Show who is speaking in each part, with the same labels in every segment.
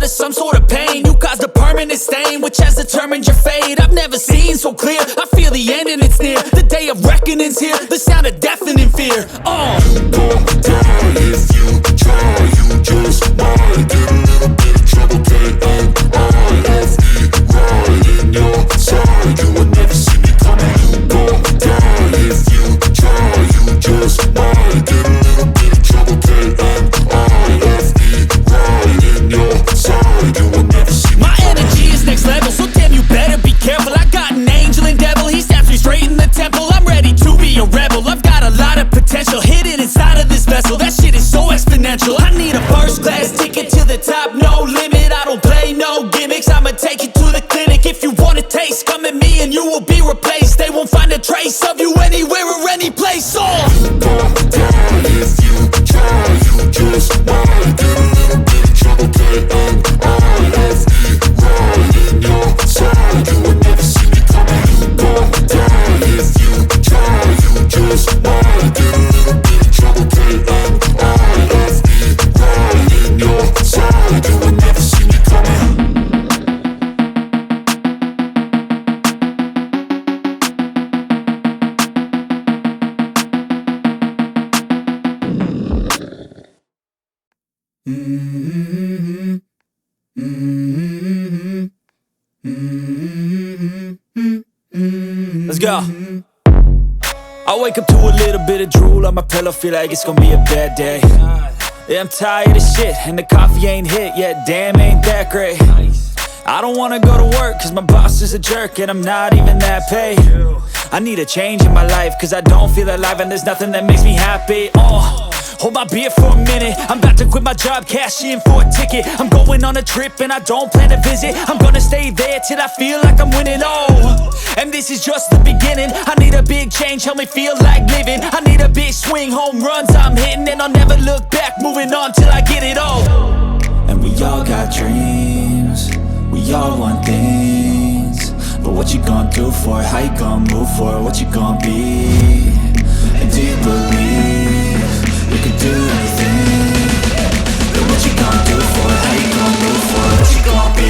Speaker 1: of some sort of pain. You caused a permanent stain, which has determined your fate. I've never seen so clear, I feel the end and it's near. The day of reckoning's here, the sound of deafening fear.
Speaker 2: You gon' die if you try, you just might get a little bit of trouble, K-N-I-F-E, right in your side. You would never see me coming. You gon' die if you try, you just might get a little bit of trouble, K-N-I-F-E, right in your side. You would never see me
Speaker 1: My energy is next level, so damn you better be careful. I got an angel and devil, he snaps me straight in the temple. I'm ready to be a rebel, I've got a lot of potential hidden inside of this vessel. That shit is so exponential. I need a first class ticket to the top, no limit. I don't play no gimmicks, I'ma take you to the clinic. If you want a taste, come at me and you will be replaced. They won't find a trace of you anywhere or any place.
Speaker 2: You gon' die if you try, you just might get a little bit of trouble, K-N-I-F-E, right in your side. You would never see me coming. You gon' die if you try, you just might get a little bit of trouble, K-N-I-F-E, right in your side. You would never see me coming.
Speaker 1: Let's go. I wake up to a little bit of drool on my pillow, feel like it's gonna be a bad day. Yeah, I'm tired of shit, and the coffee ain't hit yet, damn, ain't that great. I don't wanna go to work, cause my boss is a jerk, and I'm not even that paid. I need a change in my life, cause I don't feel alive, and there's nothing that makes me happy. Hold my beer for a minute, I'm about to quit my job, cash in for a ticket. I'm going on a trip and I don't plan to visit. I'm gonna stay there till I feel like I'm winning, and this is just the beginning. I need a big change, help me feel like living. I need a big swing, home runs I'm hitting, and I'll never look back, moving on till I get it all. And we all got dreams, we all want things, but what you gonna do for it? How you gonna move for it? What you gonna be? And do you believe you can do anything? But what you gonna do for it? How you gonna move for it? What you gonna be?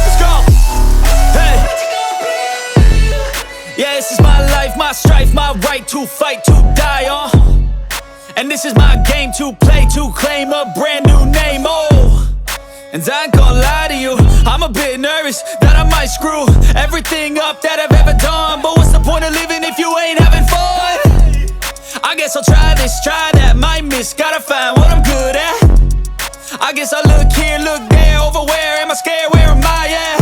Speaker 1: Let's go! Hey! Yeah, this is my life, my strife, my right to fight, to die on. And this is my game to play, to claim a brand new name, And I ain't gonna lie to you, I'm a bit nervous that I might screw everything up that I've ever done. But what's the point of living if you ain't having fun? I guess I'll try this, try that, might miss, gotta find what I'm good at. I guess I look here, look there, over where am I scared, where am I at?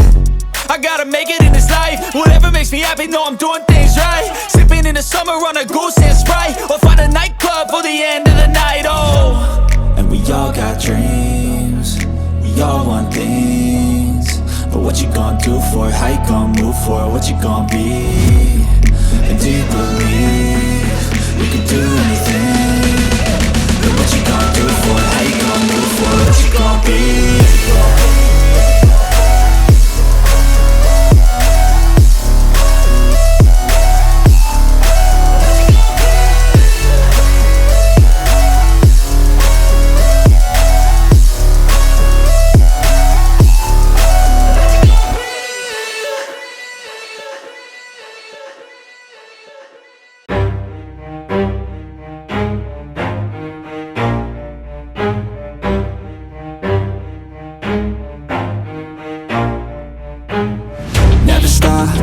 Speaker 1: I gotta make it in this life, whatever makes me happy, know I'm doing things right. Sipping in the summer on a goose and Sprite, or find a nightclub for the end of the night, And we all got dreams, we all want things, but what you gonna do for it? How you gonna move for it? What you gonna be? And do you believe you can do anything? But what you gonna do for it? How you gonna move for it? What you gonna be?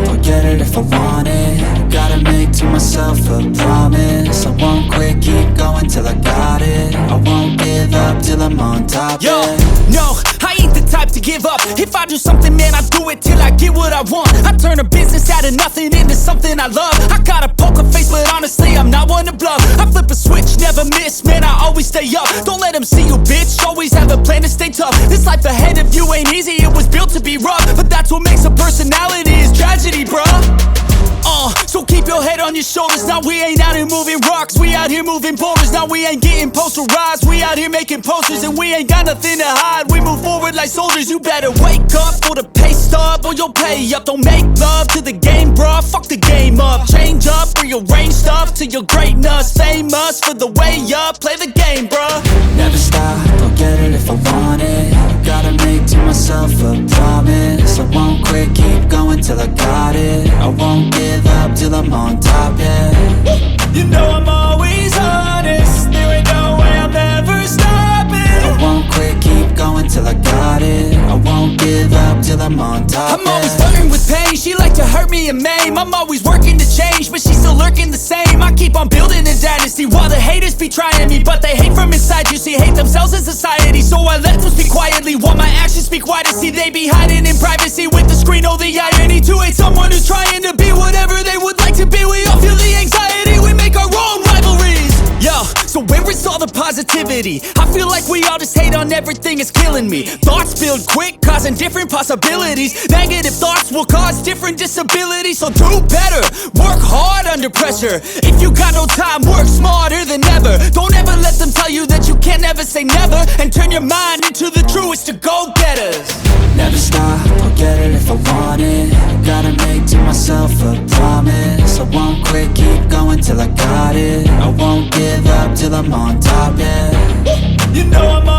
Speaker 1: I'll get it if I want it. Gotta make to myself a promise. I won't quit, keep going till I got it. I won't give up till I'm on top. Yo, no, I ain't the type to give up. If I do something, man, I do it till I get what I want. I turn a business out of nothing into something I love. I got a poker face, but honestly, I'm not one to bluff. I flip a switch, never miss, man, I always stay up. Don't let them see you, bitch, always have a plan to stay tough. This life ahead of you ain't easy, it was built to be rough. But that's what makes a personality, is tragedy, bruh. So So keep your head on your shoulders. Now we ain't out here moving rocks, we out here moving boulders. Now we ain't getting posterized, we out here making posters. And we ain't got nothing to hide, we move forward like soldiers. You better wake up for the pay stub, or you'll pay up. Don't make love to the game, bruh, fuck the game up. Change up, rearrange stuff to your greatness. Famous for the way up, play the game, bruh.
Speaker 3: Never stop, I'll get it if I want it. Gotta make to myself a promise. I won't quit, keep going till I got it. I won't give up till I'm on top, yeah.
Speaker 1: You know I'm always honest, there ain't no way I'm ever stopping.
Speaker 3: I won't quit, keep going till I got it. I won't give up till I'm on top,
Speaker 1: I'm always flirting with pain, she like to hurt me and maim. I'm always working to change, but she's still lurking the same. I keep on building a dynasty while the haters be trying me. But they hate from inside, you see, hate themselves in society. So I let them speak quietly while my actions speak wider. See, they be hiding in privacy with the screen, oh the irony. To hate someone who's trying to be whatever they would like to be. We all feel the anxiety, we make our own rivalries. Yo, so where is all the positivity? I feel like we all just hate on everything, it's killing me. Thoughts build quick, causing different possibilities. Negative thoughts will cause different disabilities. So do better, work hard under pressure. If you got no time, work smarter than ever. Don't ever let them tell you that you can't never say never. And turn your mind into the truest of go-getters.
Speaker 3: Never stop, I'll get it if I want it. Gotta make to myself a promise. I won't quit, keep going till I got it. I won't give up till I'm on top, yeah.
Speaker 1: You know I'm